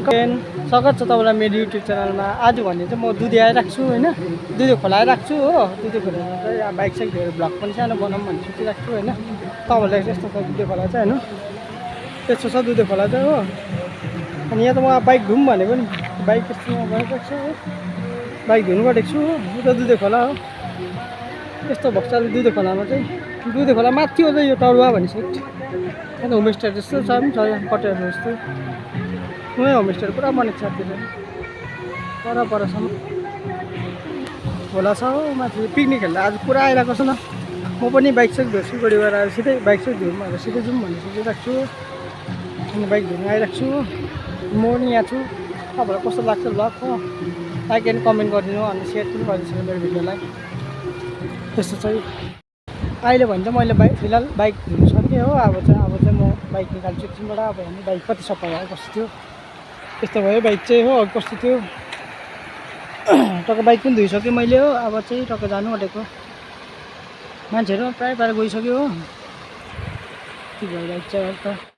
स्वागत छ तपाईँलाई मेरो युट्युब च्यानलमा। आज भने चाहिँ म दुधे आइरहेको छु होइन, दुधे खोला आइरहेको छु हो। दुधे खोलामा चाहिँ बाइक साइक धेरै भ्लग पनि सानो बनाऊँ भन्ने सोचिरहेको छु होइन। तपाईँलाई यस्तो छ दुधे खोला चाहिँ होइन, त्यस्तो छ दुधे खोला चाहिँ हो। अनि यहाँ त म बाइक धुम भनेको नि, बाइक यस्तोमा गइरहेको छु हो, बाइक धुनु गएको छु हो। यो त दुधे खोला हो, यस्तो भएको छ दुधे खोलामा चाहिँ। दुधे खोला माथि हो त यो टरुवा भन्ने साइड, अन्त होमस्टे जस्तो छ पनि छ कटेर जस्तो। उहीँ होमस्टेहरू पुरा बनेको छ त्यो पर परसम्म खोला छ हो माथि। पिकनिक खेल्दा आज पुरा आइरहेको छ न। म पनि बाइक साइक धुर्छु गढी गएर आएर सिधै बाइक साइक धुम भनेर सिधै जाउँ भन्ने सोचिरहेको छु। अनि बाइक धुनु आइरहेको छु, म नि यहाँ छु। तपाईँलाई कस्तो लाग्छ भ्लग हो, लाइक एन्ड कमेन्ट गरिदिनु अनि सेयर पनि गरिदिनु मेरो भिडियोलाई। त्यस्तो चाहिँ अहिले भने चाहिँ मैले फिलहाल बाइक धुनु सकेँ हो। अब चाहिँ म बाइक निकाल्छु एकछिनबाट। अब हेर्नु बाइक कति सफा भयो कस्तो थियो, यस्तो भयो बाइक चाहिँ हो। कस्तो थियो टक्क बाइक पनि धोइसकेँ मैले हो। अब चाहिँ टक्क जानु आँटेको, मान्छेहरू प्रायः गइसक्यो हो। के भयो बाइक चाहिँ अब त